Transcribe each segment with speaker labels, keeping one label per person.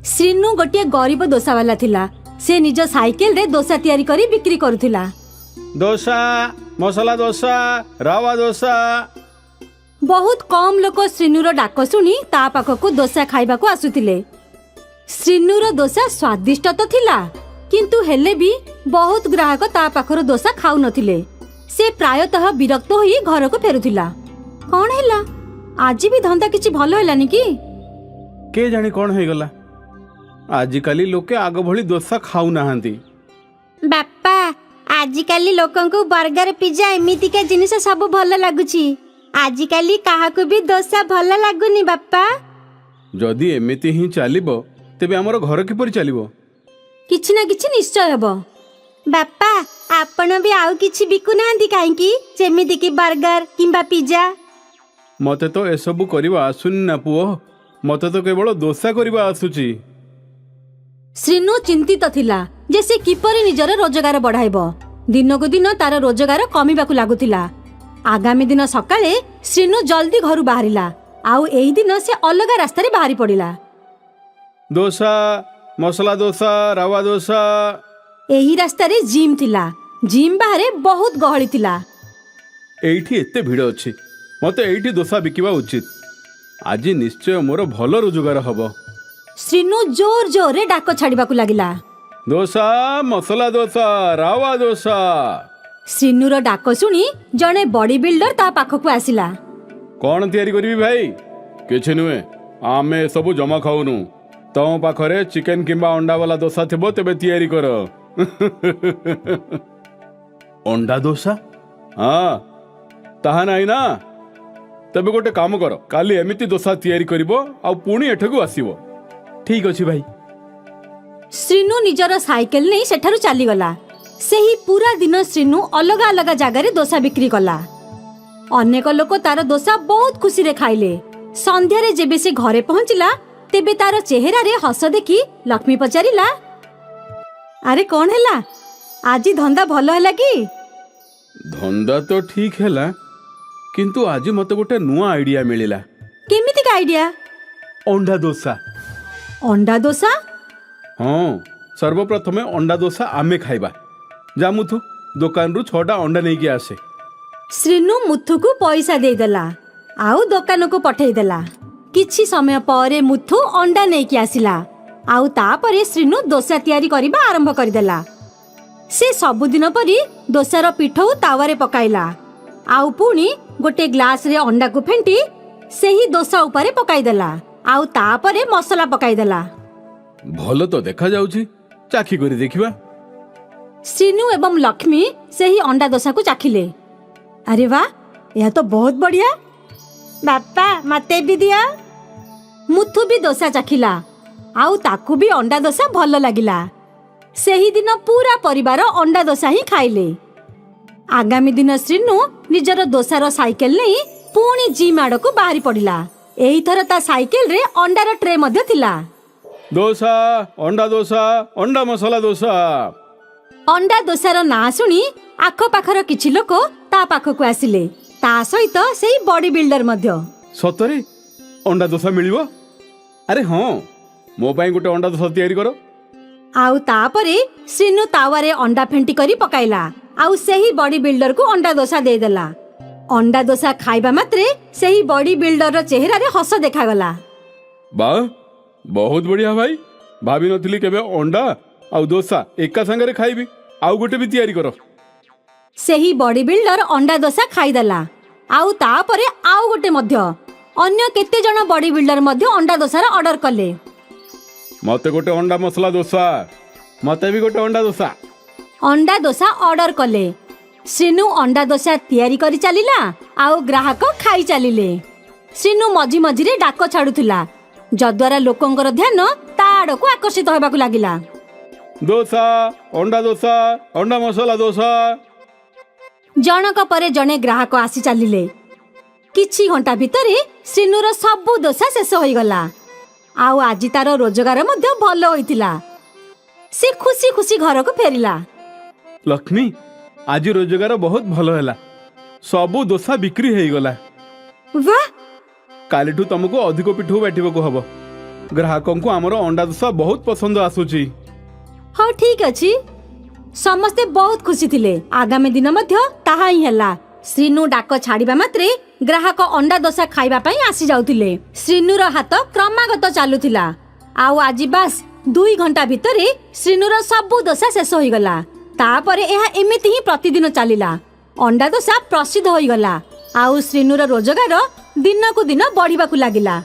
Speaker 1: श्रीनु गोटे गरीब दोसा वाला थिला। से निज साइकेल रे दोसा तैयारी करी बिक्री करुथिला।
Speaker 2: दोसा, मसाला दोसा, रवा दोसा।
Speaker 1: बहुत कम लोक श्रीनुर डाक शुणी ता पाखकु दोसा खाइबा को आसुथिले। श्रीनुर दोसा स्वादिष्ट तो थिला, किंतु हेले भी बहुत ग्राहक ता पाखर दोसा खाउ नथिले। से प्रायतः विरक्त होई घर को फेरुथिला। कौन हैला आज भी धंदा किछि भलो हैलानी कि
Speaker 2: के जाने कौन है गला। आजिकाली लोके आग भली दोसा खाऊ नाहांती।
Speaker 1: बापा आजिकाली लोकन को बर्गर पिज्जा एमितिका जिनिस सब भल लागुछि। आजिकाली काहाकु भी दोसा भल लागुनी बापा।
Speaker 2: जदि एमिति ही चलिबो तेबे हमर घर किपरि चलिबो।
Speaker 1: किछि ना किछि निश्चय हेबो। बापा आपण भी आउ किछि बिकु नांदी काहेकि जेमिति कि बर्गर किंबा पिज्जा।
Speaker 2: मते तो एसबु करिबा आसुनी ना पुओ, मते तो केवल दोसा करिबा आसुची।
Speaker 1: श्रीनु चिंतित थिला जे से किपरि निजर रोजगार बढ़ाइबो। दिनकु दिन तार रोजगार कमिबाकु लागुथिला। आगामी दिन सकाळे श्रीनु जल्दी घरु बाहरिला। आउ एही दिन से अलग रास्ता रे बाहरी पड़िला।
Speaker 2: दोसा, मसाला दोसा, रवा दोसा।
Speaker 1: एही रास्ता रे जिम थिला। जिम बाहरे बहुत गहली थिला।
Speaker 2: एठी एते भिड़ अछि, मते एठी दोसा बिकिबा उचित। आज निश्चय मोर भल रोजगार हबो।
Speaker 1: श्रीनु जोर जोर रे डाक छाड़िबाकु लागिला।
Speaker 2: दोसा, मसाला दोसा, रवा दोसा।
Speaker 1: श्रीनुर डाक शुणी जणे बॉडी बिल्डर ता पाखकु आसिला।
Speaker 2: कौन तैयारी करिबी भाई? किछि नुए, आमे सब जमा खाउनु। तो पाखरे चिकन किंबा अंडा वाला दोसा थिबो तेबे तैयारी कर। अंडा दोसा? हाँ ताहा नाही ना। तबे गोटे काम कर, काली एमिति दोसा तैयारी करिवो आ पुणी एठकु आसीबो। ठीक अछि भाई।
Speaker 1: श्रीनु निजर साइकेल नहीं सेठारु चली गला। सेही पूरा दिन श्रीनु अलग अलग जगार दोसा बिक्री कला। अनेक लोक तार दोसा बहुत खुशी रे खाइले। संध्या रे जेबे से घरे पहुंचिला तेबे तार चेहरा रे हस देखी लक्ष्मी पचारिला, अरे कौन हैला आज धंदा भलो हैला कि?
Speaker 2: धंदा तो ठीक हैला, किंतु आज मते गोटे नुआ आइडिया मिलिला।
Speaker 1: केमिति का आइडिया?
Speaker 2: अंडा दोसा।
Speaker 1: अंडा दोसा?
Speaker 2: हाँ, सर्वप्रथमे अंडा दोसा आमे खाइबा। जा मुथु दुकान रु 6टा अंडा नहीं कि आसे।
Speaker 1: श्रीनु मुथु को पैसा दे देला आउ दुकान को पठेई देला। किछि समय परे मुथु अंडा नहीं कि आसिला। आउ तापरे श्रीनु दोसा तैयारी करिबा आरंभ कर देला। से सबुदिन परी दोसार पिठौ तावारे पकाइला। आउ पुणी गोटे ग्लास रे अंडा को फेंटी सेही दोसा ऊपर पकाई देला। आउ तापरे मसला पकाई देला।
Speaker 2: भलो तो देखा जाउची, चाखी करी देखिबा।
Speaker 1: श्रीनु एवं लक्ष्मी सेही अंडा दोसा को चाखिले। अरे वाह, यह तो बहुत बढ़िया। बापा मते भी दिया। मुथु भी दोसा चाखिला। आउ ताकू भी अंडा दोसा भलो लागिला। सेही दिन पूरा परिवार अंडा दोसा ही खाइले। आगामी दिन श्रीनु निजर दोसार साइकेल नहीं पुणी जिम आड़ को बाहरी पड़िला। एही थर ता साइकेल रे अंडार ट्रे मध्य थिला।
Speaker 2: दोसा, अंडा दोसा, अंडा मसाला दोसा।
Speaker 1: अंडा दोसार ना शुणी आख पाखर किछि लोक ता पाखकु आसिले। ता सहित सेही बॉडी बिल्डर मध्य।
Speaker 2: सतरे अंडा दोसा मिलिबो? अरे हाँ, मो पाई गोटे अंडा दोसा तैयारी करो।
Speaker 1: आउ तापरे श्रीनु तावारे अंडा फेंटी करी पकाइला। आउ सेही बॉडी बिल्डर को अंडा दोसा दे देला। अंडा दोसा खाइबा मात्रे सेही बॉडी बिल्डर चेहरा रे हस देखा गला।
Speaker 2: वाह, बहुत बढ़िया भाई। भाभी नथिली केबे अंडा आउ दोसा एका संगे रे खाइबी। आउ गोटे भी तैयारी करो।
Speaker 1: सेही बॉडी बिल्डर अंडा दोसा खाई देला। आउ तापरे आउ गोटे मध्य अन्य केते जण बॉडी बिल्डर मध्य अंडा दोसार ऑर्डर कले।
Speaker 2: मते गोटे अंडा मसाला दोसा, मते भी गोटे अंडा दोसा।
Speaker 1: अंडा दोसा ऑर्डर कले। श्रीनु अंडा दोसा तैयारी करी चलिला। आउ ग्राहक खाई चलिले। श्रीनु मझी मझी रे डाक छाड़ुथिला, जद्वारा लोकंकर ध्यान ता आड़को आकर्षित होबाकु लागिला।
Speaker 2: दोसा, अंडा दोसा, अंडा मसाला दोसा।
Speaker 1: जनक परे जने ग्राहक आसी चलिले। किछि घंटा भितरे श्रीनुर सबु दोसा शेष होई गला। आउ आज तार रोजगार मध्य भलो होइतिला। से खुशी खुशी घर को फेरिला।
Speaker 2: लक्ष्मी, आज रोजगार बहुत भलो हैला। सबु दोसा बिक्री हेई गला।
Speaker 1: वाह,
Speaker 2: कालिठू तुमको अधिक पिठू बैठिबा को हबो। ग्राहकों को आमर अंडा दोसा बहुत पसंद आसुची।
Speaker 1: हाँ ठीक अच्छी। समस्ते बहुत खुशी थिले। आगामी दिन मध्य ताहा ही हला। श्रीनु डाक छाड़िबा मात्रे ग्राहक अंडा दोसा खाइबा पई आसी जाउथिले। श्रीनुर हाथ क्रमागत चालुथिला। आउ आजि बास 2 घंटा भितरे श्रीनुर सबु दोसा शेष होई गला। तापरे एहा एमिति ही प्रतिदिन चलिला। अंडा दोसा प्रसिद्ध होई गला। आउ श्रीनुर रोजगार दिनकु दिन बढ़िबाकु लागिला।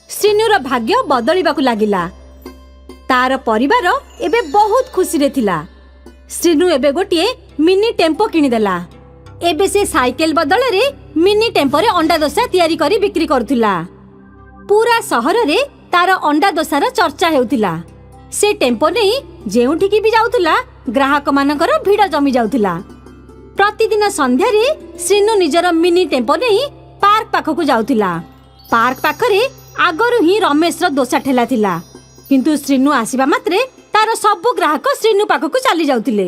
Speaker 1: श्रीनुर भाग्य बदलिबाकु लागिला। तार परिवार एबे बहुत खुशी रे थिला। श्रीनु एबे गोटिए मिनी टेम्पो किनिदेला। एबे से साइकेल बदल रे मिनी टेम्पो रे अंडा दोसा तैयारी करी बिक्री करथिला। पूरा शहर रे तार अंडा दोसार चर्चा हेउथिला। से टेम्पो नै जेउठी की भी जाउथिला ग्राहक मानकर भीड़ जमी जाउथिला। प्रतिदिन संध्या रे श्रीनु निजर मिनी टेम्पो नै पार्क पाखकु जाउथिला। पार्क पाखरे आगरु ही रमेश रो दोसा ठेला थिला। किंतु श्रीनु आसीबा मात्रे तार सब ग्राहक श्रीनु पाखकु चली जाउथिले।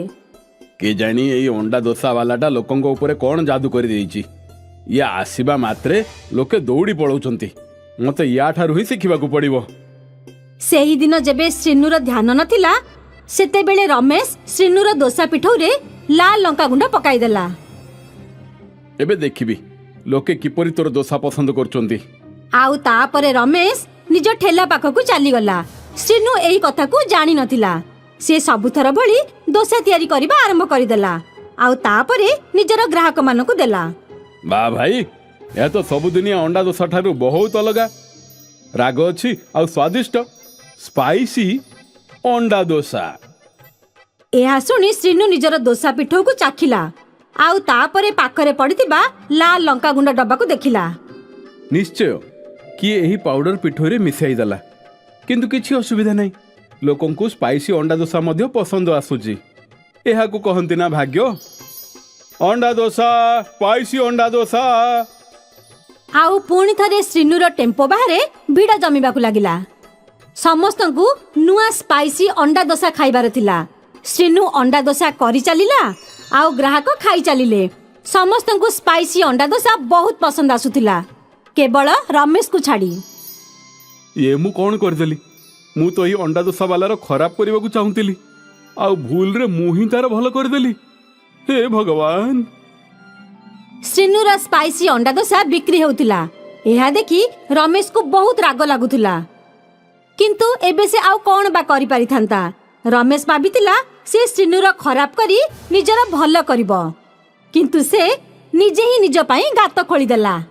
Speaker 2: के जानी एई अंडा दोसा वालाटा लोकंक ऊपर कोन जादू करि देइची। ये आसीबा मात्रे लोके दौड़ी पळौचंती। मते या ठारु ही सिखिबाकू पड़िबो।
Speaker 1: सेही दिन जेबे श्रीनुर ध्यान नथिला सेते बेले रमेश श्रीनुर दोसा पिठौ रे लाल लंका गुंड पकाई देला।
Speaker 2: एबे देखिबी लोके किपरि तोर दोसा पसंद करचंती।
Speaker 1: आउ तापरे रमेश निज ठेला पाखकु चली गला। श्रीनु एई कथा को जानि नथिला। से सबुथर भली दोसा तैयारी करिबा आरंभ करिदेला। आउ तापरे निजर ग्राहक मानकु देला।
Speaker 2: बा भाई या तो सबुदिनिया अंडा दोसा ठारू बहुत अलगा। राग अछि आउ स्वादिष्ट स्पाइसी अंडा दोसा।
Speaker 1: एहा सुनी श्रीनु निजर दोसा पिठौ को चाखिला। आउ तापरे पाखरे पड़ितिबा लाल लंका गुंड डब्बा को देखिला।
Speaker 2: निश्चय कि एही पाउडर पिठोरे मिसाई दला। किंतु किछि असुविधा नै। लोकन को स्पाइसी अंडा दोसा मध्य पसंद आसुची। एहा को कहंती ना भाग्य। अंडा दोसा स्पाइसी अंडा दोसा।
Speaker 1: आउ पुणी थरे श्रीनुर टेम्पो बाहरे भीड़ जमीबाकू लागिला। समस्तंकु नुआ स्पाइसी अंडा दोसा खाइबार थिला। श्रीनु अंडा दोसा करी चलिला। आउ ग्राहक खाई चलिले। समस्तंकु स्पाइसी अंडा दोसा बहुत पसंद आसुथिला केवल रमेश को छाड़ी।
Speaker 2: ये मु कौन करदेली। मु तो ही अंडा दोसा वालार खराब करने को चाहूली। आउ भूल रे मु ही तार भल करदेली। हे भगवान।
Speaker 1: श्रीनुर स्पाइसी अंडा दोसा बिक्री होउथिला। एहा देखि रमेश को बहुत राग लागुथिला। किंतु एबे से आउ कोन बा करि पारि थांता। रमेश भाबितिला से श्रीनुर खराब करी निजर भल करिवो। किंतु से निजे ही निज पई गात खोली देला।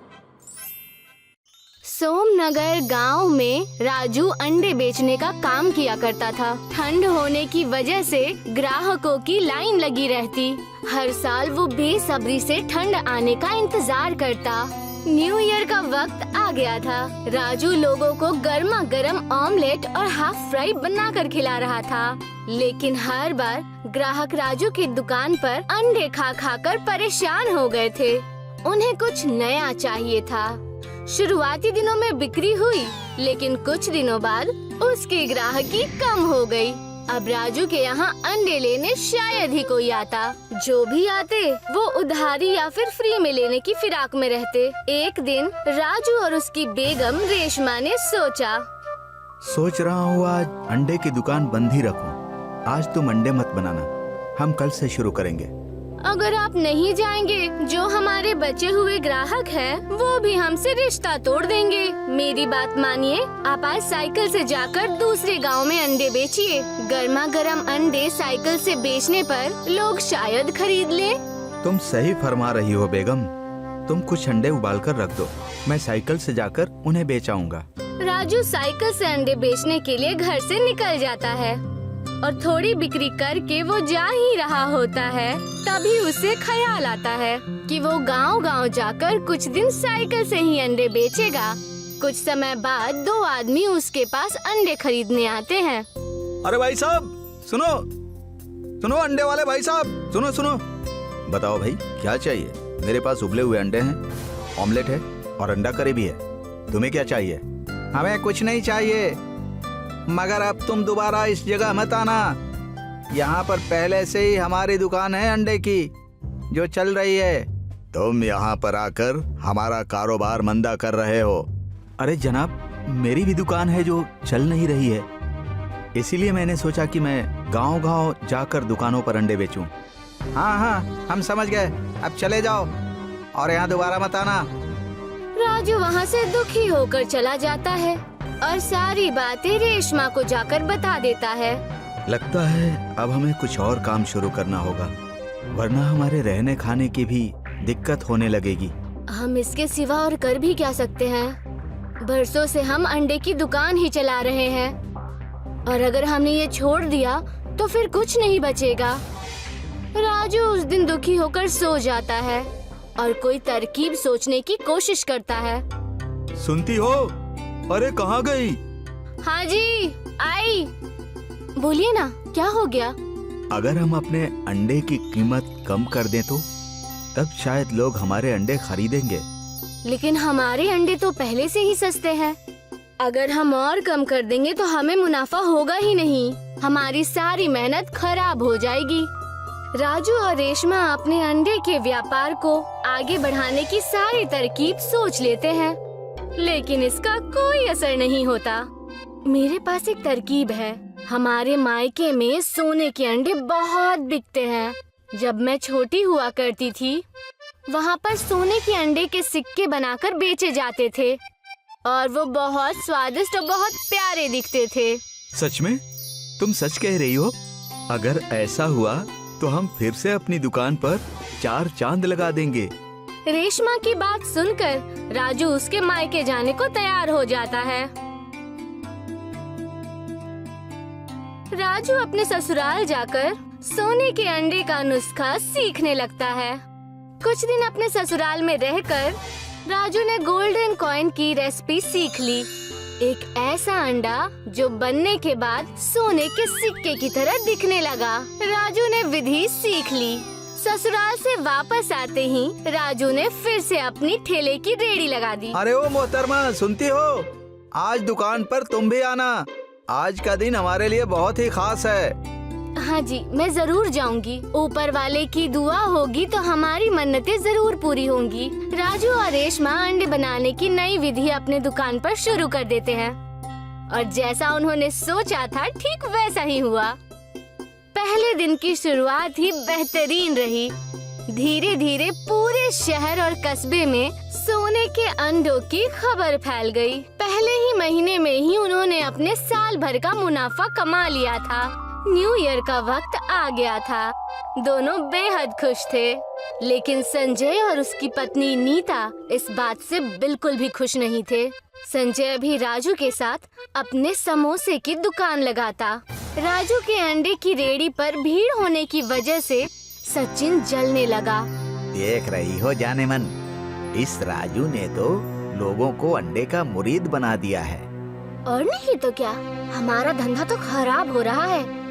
Speaker 3: सोमनगर गांव में राजू अंडे बेचने का काम किया करता था। ठंड होने की वजह से ग्राहकों की लाइन लगी रहती। हर साल वो बेसब्री से ठंड आने का इंतजार करता। न्यू ईयर का वक्त आ गया था। राजू लोगों को गर्मा गर्म ऑमलेट और हाफ फ्राई बनाकर खिला रहा था। लेकिन हर बार ग्राहक राजू की दुकान पर अंडे खा खा कर परेशान हो गए थे। उन्हें कुछ नया चाहिए था। शुरुआती दिनों में बिक्री हुई, लेकिन कुछ दिनों बाद उसकी ग्राहकी कम हो गई। अब राजू के यहाँ अंडे लेने शायद ही कोई आता। जो भी आते वो उधारी या फिर फ्री में लेने की फिराक में रहते। एक दिन राजू और उसकी बेगम रेशमा ने सोच
Speaker 4: रहा हूँ आज अंडे की दुकान बंद ही रखूं। आज तुम अंडे मत बनाना, हम कल से शुरू करेंगे।
Speaker 3: अगर आप नहीं जाएंगे जो हमारे बचे हुए ग्राहक हैं, वो भी हमसे रिश्ता तोड़ देंगे। मेरी बात मानिए, आप आज साइकिल से जाकर दूसरे गांव में अंडे बेचिए। गर्मा गर्म अंडे साइकिल से बेचने पर लोग शायद खरीद ले।
Speaker 4: तुम सही फरमा रही हो बेगम। तुम कुछ अंडे उबाल कर रख दो, मैं साइकिल से जाकर उन्हें बेच आऊंगा।
Speaker 3: राजू साइकिल से अंडे बेचने के लिए घर से निकल जाता है और थोड़ी बिक्री करके वो जा ही रहा होता है। तभी उसे ख्याल आता है कि वो गांव-गांव जाकर कुछ दिन साइकिल से ही अंडे बेचेगा। कुछ समय बाद 2 आदमी उसके पास अंडे खरीदने आते हैं।
Speaker 4: अरे भाई साहब सुनो सुनो, अंडे वाले भाई साहब सुनो सुनो। बताओ भाई क्या चाहिए? मेरे पास उबले हुए अंडे हैं, ऑमलेट है और अंडा करी भी है। तुम्हें क्या चाहिए? हमें कुछ नहीं चाहिए, मगर अब तुम दोबारा इस जगह मत आना। यहाँ पर पहले से ही हमारी दुकान है अंडे की जो चल रही है। तुम यहाँ पर आकर हमारा कारोबार मंदा कर रहे हो। अरे जनाब, मेरी भी दुकान है जो चल नहीं रही है, इसीलिए मैंने सोचा कि मैं गांव-गांव जाकर दुकानों पर अंडे बेचूं। हाँ हाँ, हम समझ गए, अब चले जाओ और यहाँ दोबारा मत आना।
Speaker 3: राजू वहाँ से दुखी होकर चला जाता है और सारी बातें रेशमा को जाकर बता देता है।
Speaker 4: लगता है अब हमें कुछ और काम शुरू करना होगा, वरना हमारे रहने खाने की भी दिक्कत होने लगेगी।
Speaker 3: हम इसके सिवा और कर भी क्या सकते हैं? बरसों से हम अंडे की दुकान ही चला रहे हैं और अगर हमने ये छोड़ दिया तो फिर कुछ नहीं बचेगा। राजू उस दिन दुखी होकर सो जाता है और कोई तरकीब सोचने की कोशिश करता है।
Speaker 4: सुनती हो? अरे कहाँ गई?
Speaker 3: हाँ जी, आई। बोलिए ना, क्या हो गया?
Speaker 4: अगर हम अपने अंडे की कीमत कम कर दें तो तब शायद लोग हमारे अंडे खरीदेंगे।
Speaker 3: लेकिन हमारे अंडे तो पहले से ही सस्ते हैं। अगर हम और कम कर देंगे तो हमें मुनाफा होगा ही नहीं, हमारी सारी मेहनत खराब हो जाएगी। राजू और रेशमा अपने अंडे के व्यापार को आगे बढ़ाने की सारी तरकीब सोच लेते हैं, लेकिन इसका कोई असर नहीं होता। मेरे पास एक तरकीब है। हमारे मायके में सोने के अंडे बहुत बिकते हैं। जब मैं छोटी हुआ करती थी, वहाँ पर सोने के अंडे के सिक्के बनाकर बेचे जाते थे और वो बहुत स्वादिष्ट और बहुत प्यारे दिखते थे।
Speaker 4: सच में? तुम सच कह रही हो? अगर ऐसा हुआ तो हम फिर से अपनी दुकान पर 4 चांद लगा देंगे।
Speaker 3: रेशमा की बात सुनकर राजू उसके मायके जाने को तैयार हो जाता है। राजू अपने ससुराल जाकर सोने के अंडे का नुस्खा सीखने लगता है। कुछ दिन अपने ससुराल में रहकर राजू ने गोल्डन कॉइन की रेसिपी सीख ली। एक ऐसा अंडा जो बनने के बाद सोने के सिक्के की तरह दिखने लगा। राजू ने विधि सीख ली। ससुराल से वापस आते ही राजू ने फिर से अपनी ठेले की रेहड़ी लगा दी।
Speaker 4: अरे ओ मोहतरमा, सुनती हो? आज दुकान पर तुम भी आना। आज का दिन हमारे लिए बहुत ही खास है।
Speaker 3: हाँ जी, मैं जरूर जाऊंगी। ऊपर वाले की दुआ होगी तो हमारी मन्नतें जरूर पूरी होंगी। राजू और रेशमा अंडे बनाने की नई विधि अपने दुकान पर शुरू कर देते हैं और जैसा उन्होंने सोचा था ठीक वैसा ही हुआ। पहले दिन की शुरुआत ही बेहतरीन रही। धीरे धीरे पूरे शहर और कस्बे में सोने के अंडों की खबर फैल गई। पहले ही महीने में ही उन्होंने अपने साल भर का मुनाफा कमा लिया था। न्यू ईयर का वक्त आ गया था। दोनों बेहद खुश थे, लेकिन संजय और उसकी पत्नी नीता इस बात से बिल्कुल भी खुश नहीं थे। संजय भी राजू के साथ अपने समोसे की दुकान लगाता। राजू के अंडे की रेहड़ी पर भीड़ होने की वजह से सचिन जलने लगा।
Speaker 4: देख रही हो जाने मन, इस राजू ने तो लोगों को अंडे का मुरीद बना दिया है।
Speaker 3: और नहीं तो क्या, हमारा धंधा तो खराब हो रहा है।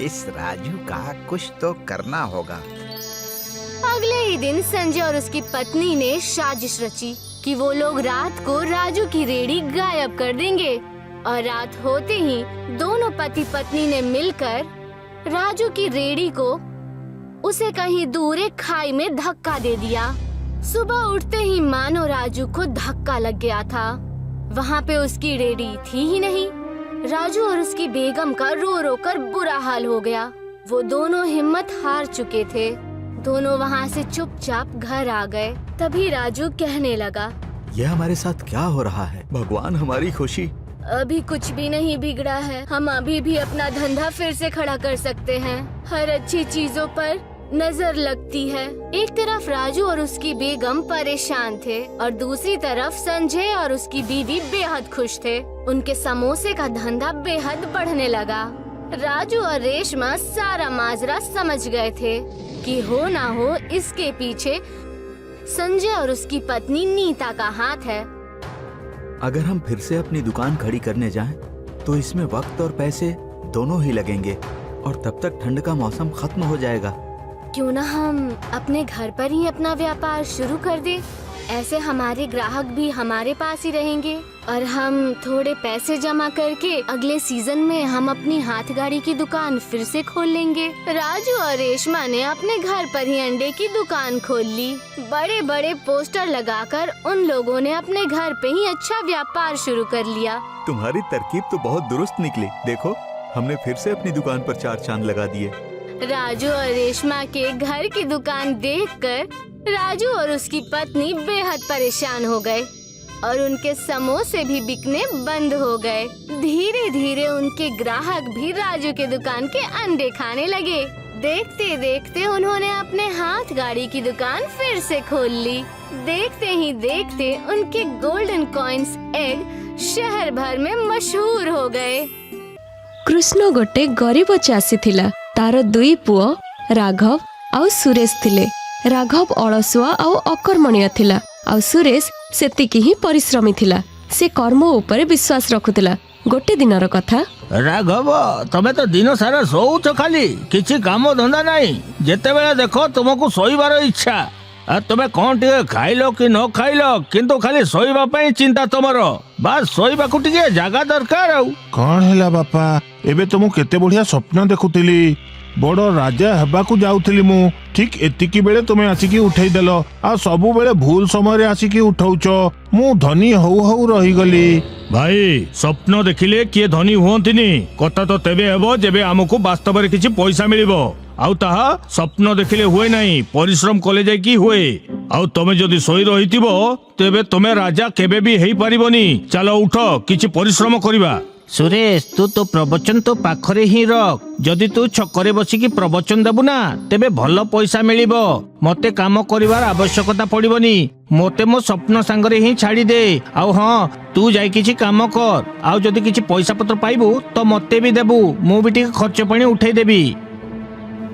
Speaker 4: इस राजू का कुछ तो करना होगा।
Speaker 3: अगले ही दिन संजय और उसकी पत्नी ने साजिश रची कि वो लोग रात को राजू की रेहड़ी गायब कर देंगे और रात होते ही दोनों पति पत्नी ने मिलकर राजू की रेहड़ी को उसे कहीं दूर एक खाई में धक्का दे दिया। सुबह उठते ही मानो राजू को धक्का लग गया था। वहाँ पे उसकी रेहड़ी थी ही नहीं। राजू और उसकी बेगम का रो रो कर बुरा हाल हो गया। वो दोनों हिम्मत हार चुके थे। दोनों वहाँ से चुपचाप घर आ गए। तभी राजू कहने लगा,
Speaker 4: यह हमारे साथ क्या हो रहा है? भगवान हमारी खुशी।
Speaker 3: अभी कुछ भी नहीं बिगड़ा है। हम अभी भी अपना धंधा फिर से खड़ा कर सकते हैं। हर अच्छी चीजों पर नजर लगती है। एक तरफ राजू और उसकी बेगम परेशान थे और दूसरी तरफ संजय और उसकी बीवी बेहद खुश थे। उनके समोसे का धंधा बेहद बढ़ने लगा। राजू और रेशमा सारा माजरा समझ गए थे कि हो ना हो इसके पीछे संजय और उसकी पत्नी नीता का हाथ है।
Speaker 4: अगर हम फिर से अपनी दुकान खड़ी करने जाएं, तो इसमें वक्त और पैसे दोनों ही लगेंगे और तब तक ठंड का मौसम खत्म हो जाएगा।
Speaker 3: क्यों ना हम अपने घर पर ही अपना व्यापार शुरू कर दें? ऐसे हमारे ग्राहक भी हमारे पास ही रहेंगे और हम थोड़े पैसे जमा करके अगले सीजन में हम अपनी हाथ गाड़ी की दुकान फिर से खोल लेंगे। राजू और रेशमा ने अपने घर पर ही अंडे की दुकान खोल ली। बड़े बड़े पोस्टर लगाकर उन लोगों ने अपने घर पे ही अच्छा व्यापार शुरू कर लिया।
Speaker 4: तुम्हारी तरकीब तो बहुत दुरुस्त निकली। देखो, हमने फिर से अपनी दुकान पर 4 चांद लगा दिए।
Speaker 3: राजू और रेशमा के घर की दुकान देखकर राजू और उसकी पत्नी बेहद परेशान हो गए और उनके समोसे भी बिकने बंद हो गए। धीरे धीरे उनके ग्राहक भी राजू के दुकान के अंडे खाने लगे। देखते देखते उन्होंने अपने हाथ गाड़ी की दुकान फिर से खोल ली। देखते ही देखते उनके गोल्डन कॉइन्स एग शहर भर में मशहूर हो गए।
Speaker 5: कृष्ण गोटे गरीब चाषी थिला। तार 2 पुओ राघव आउ सुरेश थिले। राघव अलसुआ आउ अकर्मणीय थिला आउ सुरेश सेतिकी ही परिश्रमी थिला। से कर्म उपरे विश्वास रखुतिला। गोटे दिनर कथा।
Speaker 6: राघव, तमे तो दिन सारा सोच खाली, किछि काम धंदा नहीं। जेते बेले देखो तुमको सोईबार इच्छा। आ तमे कौन टिके खाइलो कि न खाइलो, किंतु खाली सोईबा पई चिंता तमर। बस सोईबा को टिके जागा दरकार। आउ
Speaker 7: कौन हैला बापा, एबे तो मु केते बढ़िया स्वप्न देखुतिली। बड़ राजा हेबाकू जाउथिली मु। ठीक एतिकी बेले तुमे आसिकी उठेई देलो। आ सबु बेले भूल समय रे आसिकी उठाउचो। मु धनी हौ हौ रही गली।
Speaker 6: भाई, स्वप्न देखिले किए धनी हुअंतिनी। कथा तो तेबे हेबो जेबे हमको वास्तव रे किछि पैसा मिलिबो। आउ ताहा स्वप्न देखिले हुए नहीं, परिश्रम कले जाय की हुए। आउ तमे जदि सोई रहितिबो तेबे तमे राजा केबे भी हेई परिबोनी। चलो उठ, किछि परिश्रम करिबा। सुरेश, तू तो प्रवचन तो पाखरे ही रख। जदि तू छकरे बसिकी प्रवचन देबु ना, तेबे भल पैसा मिलिबो। मते काम करिवार आवश्यकता पड़िबोनी। मते मो स्वप्न सांगरे ही छाड़ी दे। आउ हाँ, तू जाई किछि काम कर। आउ जदि किछि पैसा पत्र पाइबु तो मते भी देबु। मु भी टिके खर्च पानी उठेई देबी।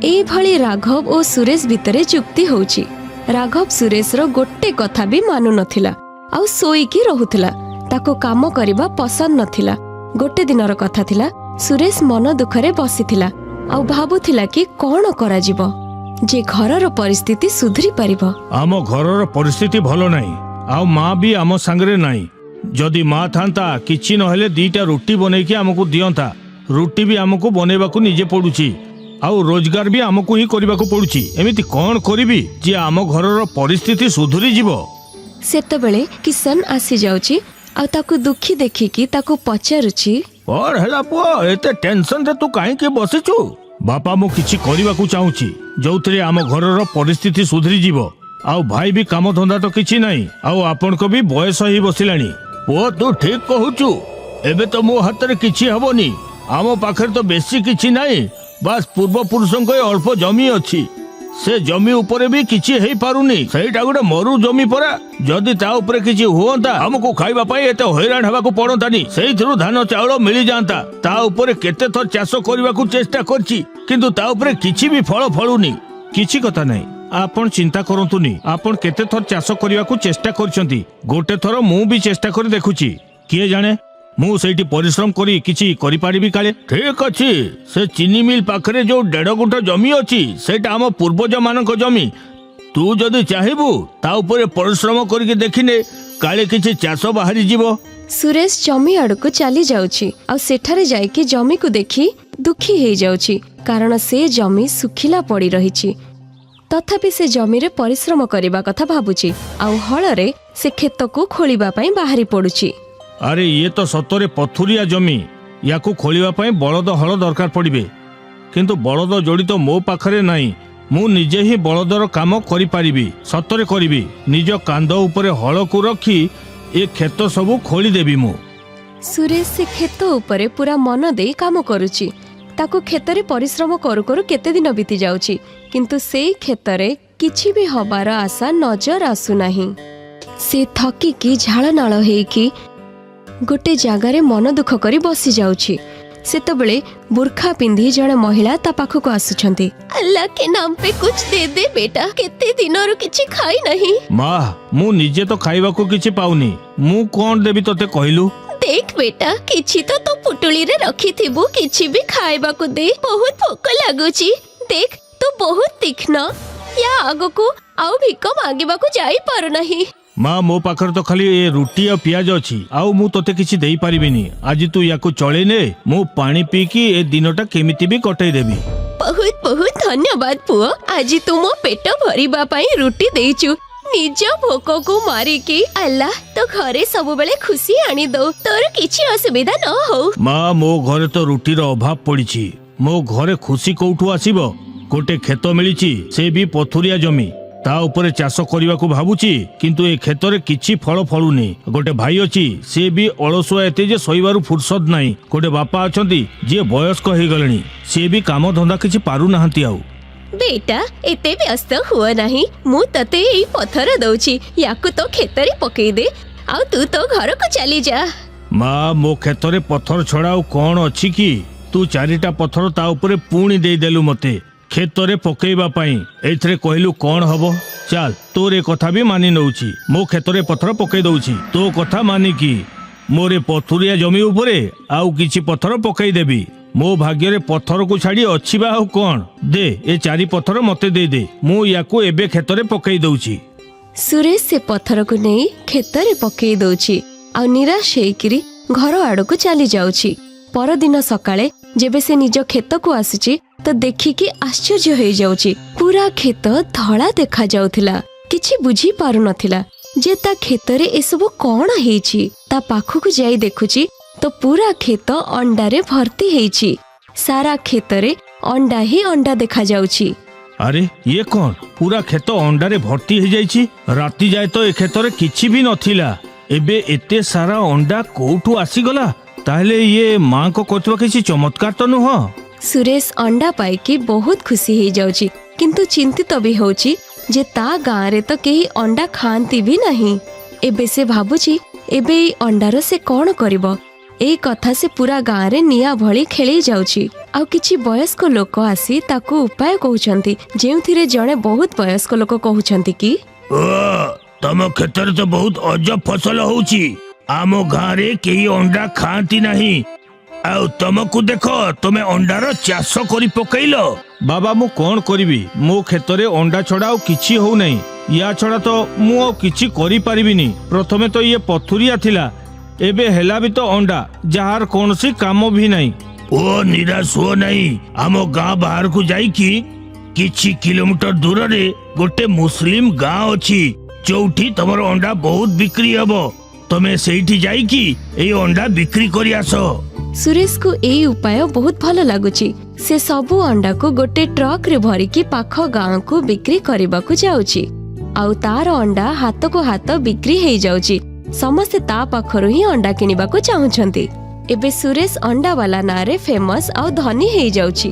Speaker 5: ए भली राघव और सुरेश भितरे चुक्ति होउची। राघव सुरेश रो गोटे कथा भी मानु नथिला आउ सोईकी रहुथिला। ताको काम करिबा पसंद नथिला। गोटे दिनर कथा थिला। सुरेश मन दुखरे बसिथिला आउ भाबुथिला कि कौन करा जिवो जे घरर परिस्थिति सुधरी परिबो।
Speaker 6: आम घरर परिस्थिति भलो नहीं। आउ माँ भी आम सांगरे नहीं। जदि माँ थांता किछि नहेले 2टा रोटी बनेकी हमको दियंता। रोटी भी हमको बनेबाकू निजे पड़ुची। आउ रोजगार भी हमको ही करबाकू पड़ुची। एमिति कौन करिबी जे आम घरर परिस्थिति सुधरी जिवो।
Speaker 5: सेतबेले किशन आसी जाउची आउ ताकू दुखी देखिकी ताकू पचारुची।
Speaker 6: और हेला पुओ, एते टेंशन रे तू काहे के बसिचू? बापा मु किछि करिबाकू चाहूची जोउतरे आम घरर परिस्थिति सुधरी जिवो। आउ भाई भी काम धंदा तो किछि नहीं। आउ आपन को भी बयस ही बसिलानी। पुओ, तू ठीक कहूचू। एबे तो मो हाथ रे किछि हबोनी। आम पाखर तो बेसी किछि नहीं। बस पूर्व पुरुषों को अल्प जमी अछि। से जमी ऊपर भी किछि हेई पारुनी। सेटा गोटे मरु जमी परा। जदि ता ऊपर किछि हुअंता हमको खाइबा पई एते हैरान हेबाकू पड़ंतानी। सेइथिरु धान चाउल मिली जांता। ता ऊपर केते थर चाष करबाकू चेष्टा करछि, किंतु ता ऊपर किछि भी फळ फळुनी। किछि कथा नहीं, आपण चिंता करंतुनी। आपण केते थर चाष करबाकू चेष्टा करछंती। गोटे थर मु भी चेष्टा कर देखुछि। किए जाने मु सेठी परिश्रम करी किछि करि पारिबी काले। ठीक अछि। से चीनी मिल पाखरे जो 1.5 गुंठ जमी अछि सेटा हम पूर्वज मानक जमी। तू जदि चाहिबू ता ऊपर परिश्रम करके देखिने काले किछि चाष बाहरी जीवो।
Speaker 5: सुरेश जमी आड़को चली जाउची आ सेठारे जाइके जमी को देखी दुखी हे जाउची, कारण से जमी सुखिला पड़ी रहिची। तथापि से जमी रे परिश्रम करिबा कथा भाबुची आ हଳରେ से खेत को खोलिबा पई बाहरी पडुची।
Speaker 6: अरे ये तो सतरे पथुरिया जमी। याकू खोलिबा पई बलद हल दरकार पड़िबे, किंतु बलद जोड़ी तो मो पाखरे नहीं। मु निजे ही बलदर काम करि पारिबी। सतरे करिबी। निज कांद ऊपर हल को रखी ए खेत सबु खोली देबी मु।
Speaker 5: सुरेश से खेत ऊपर पूरा मन दे काम करुची। ताको खेतरे परिश्रम करू करू केते दिन बीती जाउची, किंतु सेई खेतरे किछि भी हबार आशा नजर आसु नाही। से थकी की झाळ नाळ हेकी गोटे जगार मन दुख करी बसी जाउची। सेतबेले बुरखा पिंधी जणे महिला ता पाखक आसुछंती। अल्लाह के नाम पे कुछ दे दे बेटा, केते दिनरु किछि खाई नहीं।
Speaker 6: माँ, मु निजे तो खाइबा को किछि पाउनी। मु कोन देबी तते कहिलु?
Speaker 5: देख बेटा, किछि तो पुटुली रे रखी थिबु, किछि भी खाइबा को दे। बहुत भोक लागुची। देख तू बहुत तीक्ष्ण। या आगो को आउ भिक मांगिबा को जाई पारु नहीं।
Speaker 6: माँ मो पाखर तो खाली ए रुटी और पियाज अच्छी आउ मु तोते किछि देई परिबिनी आज तू याकू चले ने मु पानी पीकी ए दिनटा केमिति भी कटई देबी।
Speaker 5: बहुत बहुत धन्यवाद पुओ आज तू मो पेट भरिबा पई रुटी देइचु निज भोक को मारिकी अल्लाह तो घरे सब बेले खुशी आनी दो तोर किछि असुविधा न हो।
Speaker 6: माँ मो घरे तो रुटीर अभाव पड़िछि मो घरे खुशी कोठू आसीबो गोटे खेत मिलिछि से भी पथुरिया जमी ता उपरे चाष करने को भावुची किंतु ए खेतरे किछि फल फलुनी गोटे भाई अछि से भी अलसुआ एते जे सोइबारु फुर्सत नाही गोटे बापा अछंती जे वयस्क हे गलेनी से भी काम धंदा किछि पारु नाहंती आउ।
Speaker 5: बेटा एते व्यस्त हुआ नहीं मु तते एई पत्थर दउची याकू तो खेतरे पकेई दे आउ तू तो घर को चली जा।
Speaker 6: माँ मो खेतरे पत्थर छड़ाऊ कौन अछि कि तू चारिटा पत्थर ता उपरे पुणी दे देलु मते खेतरे पकेइबा पई एथरे कहलु कौन हबो चल तोर ए कथा भी मानि नउची मो खेतरे पत्थर पकेई दउची तो कथा मानि की मोरे पथुरिया जमी उपरे आउ किछि पत्थर पकेई देबी मो भाग्य रे पत्थर को छाड़ी अछि बा आउ कौन दे ए चारि पत्थर मते दे दे मु याकू एबे खेतरे पकेई दउची।
Speaker 5: सुरेश से पत्थर को नहीं खेतरे पकेई दउची आ निराश हेकिरी घर आड़ को चली जाउची। परदिन सकाळे जेबे से निज खेत को आसीची तो देखिकी आश्चर्य हो जाउची पूरा खेत धड़ा देखा जाउथिला किछि बुझी पारु नथिला जे ता खेतरे ए सब कोन हेची ता पाखकु जाई देखुची तो पूरा खेत अंडा रे भर्ती हेची सारा खेतरे अंडा ही अंडा देखा जाउची।
Speaker 6: अरे ये कौन पूरा खेत अंडा रे भर्ती हो जाइछि राति जाए तो ए खेतरे किछि भी नथिला एबे एते सारा अंडा कोठू आसी गला ताहले ये मां को कोतवा किछि चमत्कार तो नुह।
Speaker 5: सुरेश अंडा पाइकी बहुत खुशी हो जाउची किंतु चिंतित भी होची जे ता गाँ रे तो केही अंडा खांती भी नहीं एबे से भाबुची एबे ई अंडार से कौन करिबो ए कथा से पूरा गाँ रे निया भली खेली जाउची आउ किछि वयस्क लोक आसी ताकू उपाय कहउछंती जेउथिरे जणे बहुत वयस्क लोक कहउछंती कि
Speaker 6: तम खेतर तो बहुत अजब फसल होउची आमो गाँ रे केही अंडा खांती नहीं आउ तमको देखो तुमे अंडार चाष करी पकैलो। बाबा मु कौन करिबी मो खेतरे अंडा छड़ा आउ किछि हो नहीं या छड़ा तो मु आउ किछि करि परिबिनी प्रथमे तो ये पथुरिया थिला एबे हेला भी तो अंडा जहार कोनसी काम भी नहीं। ओ निराश हो नहीं आमो गाँ बाहर को जाई कि किछि किलोमीटर दूर रे गोटे मुस्लिम गाँ अछि जोठी तमरो अंडा बहुत बिक्री हबो तमे सेठी जाई कि ए अंडा बिक्री करी आसो।
Speaker 5: सुरेश को एई उपाय बहुत भल लागुची से सबु अंडा को गोटे ट्रक रे भरिकी पाख गाँ को बिक्री करबा को जाउची आउ तार अंडा हाथ को हाथ बिक्री हे जाउची समस्ते ता पाखरु ही अंडा किनिबा को चाहुछंती एबे सुरेश अंडा वाला नारे फेमस आउ धनी हे जाउची।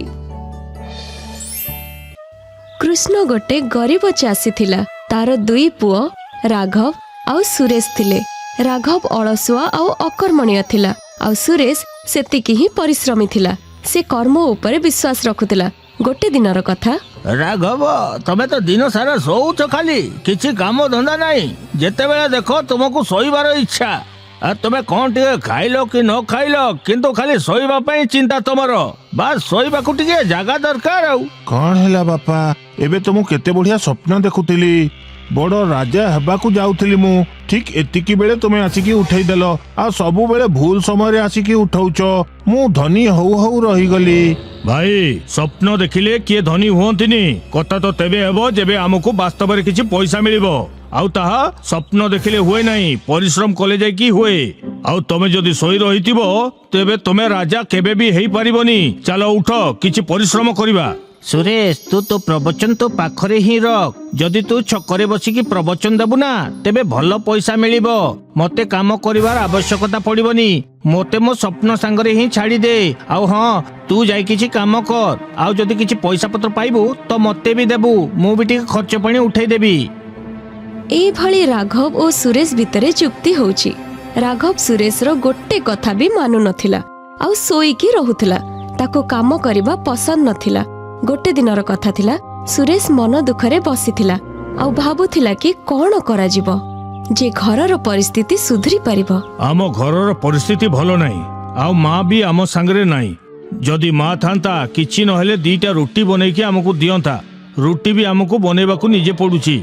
Speaker 5: कृष्ण गोटे गरीब चासी थिला तार दुई पुओ राघव आउ सुरेश थिले राघव अलसुआ आउ अकर्मणीय थिला आउ सुरेश सेतिकी ही परिश्रमी थिला से कर्म उपरे विश्वास रखुतिला। गोटे दिनर कथा
Speaker 6: राघव तमे तो दिन सारा सोउछ खाली किछि काम धंदा नहीं जेते बेला देखो तुमको सोइबार इच्छा आ तमे कोन टिके खाइलो कि न खाइलो किंतु खाली सोइबा पई चिंता तमर बस सोइबा को टिके जागा दरकार आउ
Speaker 7: कौन हैला बापा एबे तो मु केते बढ़िया स्वप्न देखुतिली बड़ राजा हेबाकू जाउथिली मु ठीक एतिकी बेले तुमे आसिकी उठेई देलो आ सबु बेले भूल समय रे आसिकी उठाउछ मु धनी हौ हौ रही गली।
Speaker 6: भाई स्वप्न देखिले किए धनी हुअंतिनी कथा तो तेबे हेबो जेबे हमको वास्तव रे किछि पैसा मिलिबो आउ ताहा स्वप्न देखिले हुए नहीं परिश्रम कले जाय की हुए आउ तमे जदी सोई रहितिबो तेबे तमे राजा केबे भी हेई परिबोनी चलो उठ किछि परिश्रम करिबा।
Speaker 8: सुरेश तू तो प्रवचन तो पाखरे ही रख जदि तू छकरे बसिकी प्रवचन देबु ना तेबे भल पैसा मिलिबो मते काम करिवार आवश्यकता पड़िबोनी मते मो स्वप्न सांगरे ही छाड़ी दे आउ हाँ तू जाई किछि काम कर आउ जदि किछि पैसा पत्र पाइबु तो मते भी देबु मु भी टिके खर्च पानी उठै देबी।
Speaker 5: एई भली राघव और सुरेश भितरे चुक्ति होउची राघव सुरेश रो गोटे कथा भी मानु नथिला आउ सोईकी रहुथिला ताको काम करिबा पसंद नथिला। गोटे दिनर कथा थिला सुरेश मन दुखरे बसिथिला आउ भाबुथिला कि कोन करा जिवो जे घरर परिस्थिति सुधरी परिबो।
Speaker 6: आम घरर परिस्थिति भलो नहीं आउ माँ भी आम सांगरे नहीं जदि माँ थांता किछि नहेले दीटा रोटी बनेकी हमको दियंता रोटी भी हमको बनेबाकू निजे पड़ुची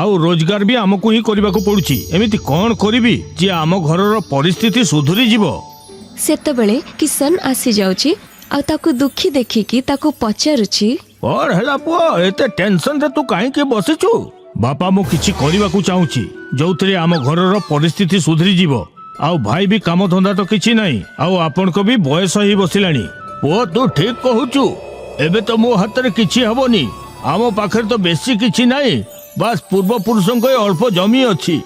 Speaker 6: ଆଉ ରୋଜଗାର ବି ଆମକୁ ହିଁ କରିବାକୁ ପଡୁଛି। ଏମିତି କଣ କରିବି ଯେ ଆମ ଘରର ପରିସ୍ଥିତି ସୁଧୁରି ଯିବ?
Speaker 5: ସେତେବେଳେ କିଶନ ଆସି ଯାଉଛି ଆଉ ତାକୁ ଦୁଃଖୀ ଦେଖିକି ତାକୁ ପଚାରୁଛି,
Speaker 6: କଣ ହେଲା ପୁଅ, ଏତେ ଟେନସନରେ ତୁ କାହିଁକି ବସିଛୁ? ବାପା ମୁଁ କିଛି କରିବାକୁ ଚାହୁଁଛି ଯୋଉଥିରେ ଆମ ଘରର ପରିସ୍ଥିତି ସୁଧୁରି ଯିବ। ଆଉ ଭାଇ ବି କାମ ଧନ୍ଦା ତ କିଛି ନାହିଁ, ଆଉ ଆପଣଙ୍କ ବି ବୟସ ହେଇ ବସିଲାଣି। ପୁଅ ତୁ ଠିକ କହୁଛୁ, ଏବେ ତ ମୋ ହାତରେ କିଛି ହବନି। ଆମ ପାଖରେ ତ ବେଶୀ କିଛି ନାହିଁ, ବାସ୍ ପୂର୍ବପୁରୁଷଙ୍କ ଅଳ୍ପ ଜମି ଅଛି।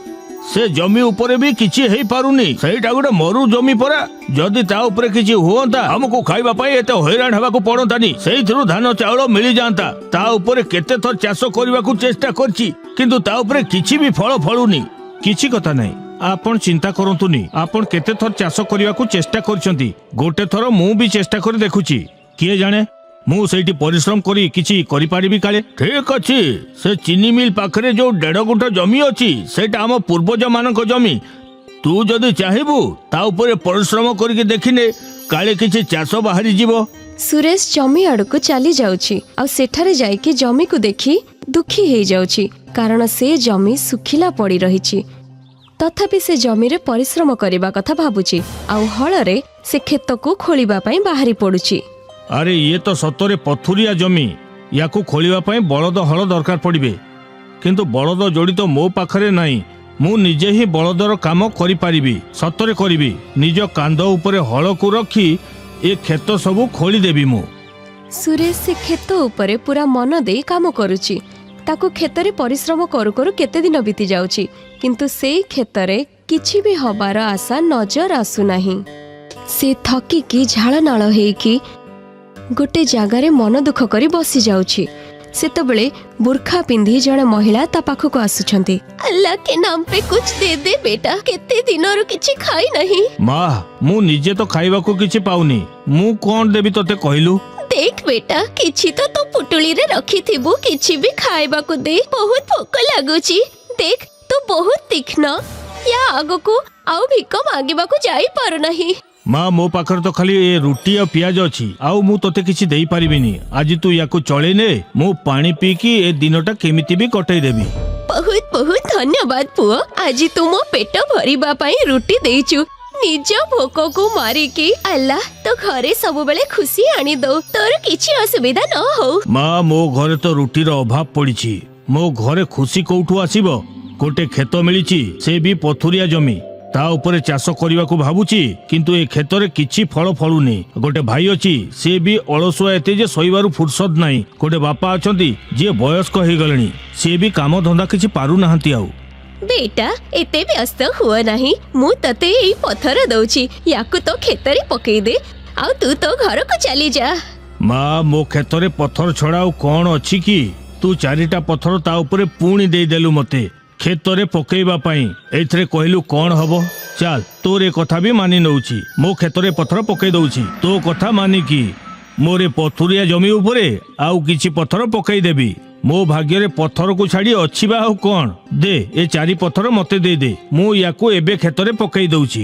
Speaker 6: ସେ ଜମି ଉପରେ ବି କିଛି ହେଇପାରୁନି, ସେଇଟା ଗୋଟେ ମରୁ ଜମି ପରା। ଯଦି ତା ଉପରେ କିଛି ହୁଅନ୍ତା ଆମକୁ ଖାଇବା ପାଇଁ ଏତେ ହଇରାଣ ହେବାକୁ ପଡନ୍ତାନି। ସେଇଥିରୁ ଧାନ ଚାଉଳ ମିଳିଯାଆନ୍ତା। ତା ଉପରେ କେତେ ଥର ଚାଷ କରିବାକୁ ଚେଷ୍ଟା କରିଛି, କିନ୍ତୁ ତା ଉପରେ କିଛି ବି ଫଳ ଫଳୁନି। କିଛି କଥା ନାହିଁ, ଆପଣ ଚିନ୍ତା କରନ୍ତୁନି। ଆପଣ କେତେ ଥର ଚାଷ କରିବାକୁ ଚେଷ୍ଟା କରିଛନ୍ତି, ଗୋଟେ ଥର ମୁଁ ବି ଚେଷ୍ଟା କରି ଦେଖୁଛି। କିଏ ଜାଣେ ମୁଁ ସେଇଠି ପରିଶ୍ରମ କରି କିଛି କରିପାରିବି କାଳେ। ଠିକ ଅଛି, ସେ ଚିନି ମିଲ୍ ପାଖରେ ଯୋଉ 1.5 ଗୁଣ୍ଠ ଜମି ଅଛି ସେଇଟା ଆମ ପୂର୍ବଜ ମାନଙ୍କ ଜମି। ତୁ ଯଦି ଚାହିଁବୁ ତା ଉପରେ ପରିଶ୍ରମ କରିକି ଦେଖିନେ କାଳେ କିଛି ଚାଷ ବାହାରି ଯିବ।
Speaker 5: ସୁରେଶ ଜମି ଆଡକୁ ଚାଲି ଯାଉଛି ଆଉ ସେଠାରେ ଯାଇକି ଜମିକୁ ଦେଖି ଦୁଃଖୀ ହେଇଯାଉଛି, କାରଣ ସେ ଜମି ଶୁଖିଲା ପଡି ରହିଛି। ତଥାପି ସେ ଜମିରେ ପରିଶ୍ରମ କରିବା କଥା ଭାବୁଛି ଆଉ ହଳରେ ସେ କ୍ଷେତକୁ ଖୋଳିବା ପାଇଁ ବାହାରି ପଡୁଛି।
Speaker 6: ଆରେ ଇଏ ତ ସତରେ ପଥୁରିଆ ଜମି, ୟାକୁ ଖୋଳିବା ପାଇଁ ବଳଦ ହଳ ଦରକାର ପଡିବେ। କିନ୍ତୁ ବଳଦ ଯୋଡ଼ି ତ ମୋ ପାଖରେ ନାହିଁ। ମୁଁ ନିଜେ ହିଁ ବଳଦର କାମ କରିପାରିବି, ସତରେ କରିବି। ନିଜ କାନ୍ଧ ଉପରେ ହଳକୁ ରଖି ଏ କ୍ଷେତ ସବୁ ଖୋଳିଦେବି ମୁଁ।
Speaker 5: ସୁରେଶ ସେ କ୍ଷେତ ଉପରେ ପୁରା ମନ ଦେଇ କାମ କରୁଛି। ତାକୁ କ୍ଷେତରେ ପରିଶ୍ରମ କରୁ କରୁ କେତେ ଦିନ ବିତି ଯାଉଛି, କିନ୍ତୁ ସେଇ କ୍ଷେତରେ କିଛି ବି ହବାର ଆଶା ନଜର ଆସୁନାହିଁ। ସେ ଥକିକି ଝାଳନାଳ ହେଇକି ଗୋଟେ ଜାଗାରେ ମନ ଦୁଃଖ କରି ବସି ଯାଉଛି। ସେତେବେଳେ ବୁର୍ଖା ପିନ୍ଧି ଜଣେ ମହିଳା ତା ପାଖକୁ ଆସୁଛନ୍ତି। ଆଲ୍ଲାହ କେ ନାମ ପେ କୁଛ ଦେ ଦେ ବେଟା, କେତେ ଦିନରୁ କିଛି ଖାଇ ନାହିଁ।
Speaker 6: ମା ମୁଁ ନିଜେ ତ ଖାଇବାକୁ କିଛି ପାଉନି, ମୁଁ କଣ ଦେବି ତତେ କହିଲୁ?
Speaker 5: ଦେଖ ବେଟା, କିଛି ତ ତୋ ପୁଟୁଳିରେ ରଖିଥିବୁ, କିଛି ବି ଖାଇବାକୁ ଦେ, ବହୁତ ଭୋକ ଲାଗୁଛି। ଦେଖ ତୁ ବହୁତ ତୀକ୍ଷ୍ଣ, ୟା ଆଗକୁ ଆଉ ଭିକ ମାଗିବାକୁ ଯାଇ ପାରୁନାହିଁ।
Speaker 6: ମା ମୋ ପାଖରେ ତ ଖାଲି ଏ ରୁଟି ଆଉ ପିଆଜ ଅଛି, ଆଉ ମୁଁ ତତେ କିଛି ଦେଇପାରିବିନି। ଆଜି ତୁ ୟାକୁ ଚଳେଇ ନେ, ମୁଁ ପାଣି ପିଇକି ଏ ଦିନଟା କେମିତି ବି କଟେଇ ଦେବି।
Speaker 5: ବହୁତ ବହୁତ ଧନ୍ୟବାଦ ପୁଅ, ଆଜି ତୁ ମୋ ପେଟ ଭରିବା ପାଇଁ ରୁଟି ଦେଇଛୁ। ନିଜ ଭୋକକୁ ମାରିକି ଆଲ୍ଲାହ ତୋ ଘରେ ସବୁବେଳେ ଖୁସି ଆଣି ଦଉ, ତୋର କିଛି ଅସୁବିଧା ନ ହଉ।
Speaker 6: ମା ମୋ ଘରେ ତ ରୁଟିର ଅଭାବ ପଡିଛି, ମୋ ଘରେ ଖୁସି କୋଉଠୁ ଆସିବ? ଗୋଟେ କ୍ଷେତ ମିଳିଛି, ସେ ବି ପଥୁରିଆ ଜମି। ତା ଉପରେ ଚାଷ କରିବାକୁ ଭାବୁଛି, କିନ୍ତୁ ଏ କ୍ଷେତରେ କିଛି ଫଳ ଫଳୁନି। ଗୋଟେ ଭାଇ ଅଛି, ସେ ବି ଅଳସୁଆ ଏତେ ଯେ ଶୋଇବାରୁ ଫୁର୍ସତ ନାହିଁ। ଗୋଟେ ବାପା ଅଛନ୍ତି ଯିଏ ବୟସ୍କ ହେଇଗଲେଣି, ସେ ବି କାମ ଧନ୍ଦା କିଛି ପାରୁନାହାନ୍ତି ଆଉ।
Speaker 5: ବେଟା ଏତେ ବ୍ୟସ୍ତ ହୁଅ ନାହିଁ, ମୁଁ ତତେ ଏଇ ପଥର ଦଉଛି, ୟାକୁ ତୋ କ୍ଷେତରେ ପକେଇ ଦେ ଆଉ ତୁ ତୋ ଘରକୁ ଚାଲି ଯା।
Speaker 6: ମା ମୋ କ୍ଷେତରେ ପଥର ଛଡା ଆଉ କଣ ଅଛି କି? ତୁ 4ଟା ପଥର ତା ଉପରେ ପୁଣି ଦେଇଦେଲୁ ମତେ କ୍ଷେତରେ ପକେଇବା ପାଇଁ। ଏଇଥିରେ କହିଲୁ କଣ ହବ? ଚାଲ ତୋର ଏ କଥା ବି ମାନି ନଉଛି, ମୋ କ୍ଷେତରେ ପଥର ପକେଇ ଦଉଛି ତୋ କଥା ମାନିକି। ମୋର ପଥୁରିଆ ଜମି ଉପରେ ଆଉ କିଛି ପଥର ପକେଇ ଦେବି। ମୋ ଭାଗ୍ୟରେ ପଥରକୁ ଛାଡି ଅଛି ବା ଆଉ କଣ? ଦେ ଏ 4 ପଥର ମତେ ଦେଇଦେ, ମୁଁ ୟାକୁ ଏବେ କ୍ଷେତରେ ପକେଇ ଦଉଛି।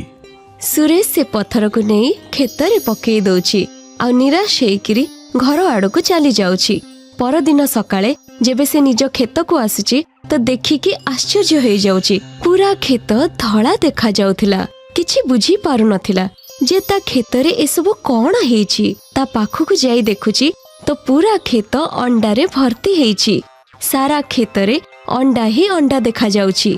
Speaker 5: ସୁରେଶ ସେ ପଥରକୁ ନେଇ କ୍ଷେତରେ ପକେଇ ଦଉଛି ଆଉ ନିରାଶ ହେଇକିରି ଘର ଆଡକୁ ଚାଲି ଯାଉଛି। ପରଦିନ ସକାଳେ ଯେବେ ସେ ନିଜ କ୍ଷେତକୁ ଆସୁଛି ତ ଦେଖିକି ଆଶ୍ଚର୍ଯ୍ୟ ହେଇଯାଉଛି। ପୁରା କ୍ଷେତ ଧଳା ଦେଖା ଯାଉଥିଲା। କିଛି ବୁଝି ପାରୁନଥିଲା ଯେ ତା କ୍ଷେତରେ ଏସବୁ କଣ ହେଇଛି। ତା ପାଖକୁ ଯାଇ ଦେଖୁଛି ତ ପୁରା କ୍ଷେତ ଅଣ୍ଡାରେ ଭର୍ତ୍ତି ହେଇଛି। ସାରା କ୍ଷେତରେ ଅଣ୍ଡା ହିଁ ଅଣ୍ଡା ଦେଖା ଯାଉଛି।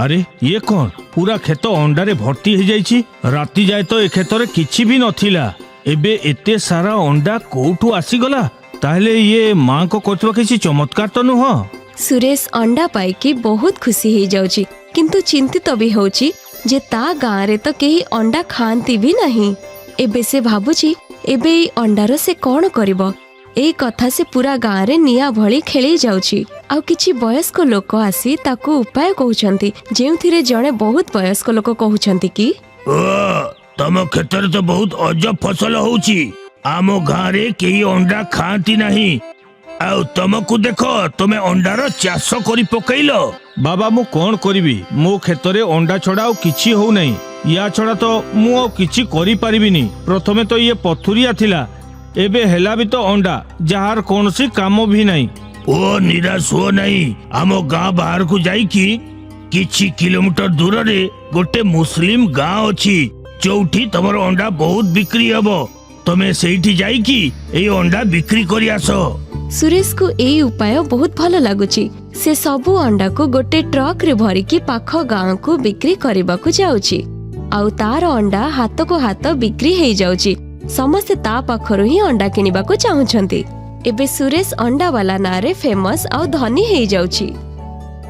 Speaker 6: ଆରେ ଇଏ କଣ? ପୁରା କ୍ଷେତ ଅଣ୍ଡାରେ ଭର୍ତ୍ତି ହେଇଯାଇଛି। ରାତି ଯାଏ ତ ଏ କ୍ଷେତରେ କିଛି ବି ନଥିଲା, ଏବେ ଏତେ ସାରା ଅଣ୍ଡା କୋଉଠୁ ଆସିଗଲା? ତାହେଲେ ଇଏ ମାଙ୍କ କରୁଥିବା କିଛି ଚମତ୍କାର ତ ନୁହଁ?
Speaker 5: ସୁରେଶ ଅଣ୍ଡା ପାଇକି ବହୁତ ଖୁସି ହେଇଯାଉଛି, କିନ୍ତୁ ଚିନ୍ତିତ ବି ହଉଛି ଯେ ତା ଗାଁରେ ତ କେହି ଅଣ୍ଡା ଖାଆନ୍ତି ବି ନାହିଁ। ଏବେ ସେ ଭାବୁଛି ଏବେ ଏଇ ଅଣ୍ଡାର ସେ କଣ କରିବ। ଏଇ କଥା ସେ ପୁରା ଗାଁରେ ନିଆଁ ଭଳି ଖେଳେଇ ଯାଉଛି। ଆଉ କିଛି ବୟସ୍କ ଲୋକ ଆସି ତାକୁ ଉପାୟ କହୁଛନ୍ତି, ଯେଉଁଥିରେ ଜଣେ ବହୁତ ବୟସ୍କ ଲୋକ କହୁଛନ୍ତି କି
Speaker 6: ତମ କ୍ଷେତରେ ତ ବହୁତ ଅଜବ ଫସଲ ହଉଛି, ଆମ ଗାଁରେ କେହି ଅଣ୍ଡା ଖାଆନ୍ତି ନାହିଁ, ଆଉ ତମକୁ ଦେଖ ତମେ ଅଣ୍ଡାର ଚାଷ କରି ପକେଇଲ। ବାବା ମୁଁ କଣ କରିବି, ମୋ କ୍ଷେତରେ ଅଣ୍ଡା ଛଡା ଆଉ କିଛି ହଉନାହିଁ। ୟା ଛଡା ତ ମୁଁ ଆଉ କିଛି କରିପାରିବିନି। ପ୍ରଥମେ ତ ଇଏ ପଥୁରିଆ ଥିଲା, ଏବେ ହେଲା ବି ତ ଅଣ୍ଡା, ଯାହାର କୌଣସି କାମ ବି ନାହିଁ। ଓ ନିରାଶ ହୁଅ ନାହିଁ। ଆମ ଗାଁ ବାହାରକୁ ଯାଇକି କିଛି କିଲୋମିଟର ଦୂରରେ ଗୋଟେ ମୁସଲିମ ଗାଁ ଅଛି ଯୋଉଠି ତମର ଅଣ୍ଡା ବହୁତ ବିକ୍ରି ହବ। ତମେ ସେଇଠି ଯାଇକି ଏଇ ଅଣ୍ଡା ବିକ୍ରି କରି ଆସ।
Speaker 5: ସୁରେଶକୁ ଏଇ ଉପାୟ ବହୁତ ଭଲ ଲାଗୁଛି। ସେ ସବୁ ଅଣ୍ଡାକୁ ଗୋଟେ ଟ୍ରକରେ ଭରିକି ପାଖ ଗାଁକୁ ବିକ୍ରି କରିବାକୁ ଯାଉଛି। ଆଉ ତାର ଅଣ୍ଡା ହାତକୁ ହାତ ବିକ୍ରି ହେଇଯାଉଛି। ସମସ୍ତେ ତା ପାଖରୁ ହିଁ ଅଣ୍ଡା କିଣିବାକୁ ଚାହୁଁଛନ୍ତି। ଏବେ ସୁରେଶ ଅଣ୍ଡାବାଲା ନାଁରେ ଫେମସ ଆଉ ଧନୀ ହେଇଯାଉଛି।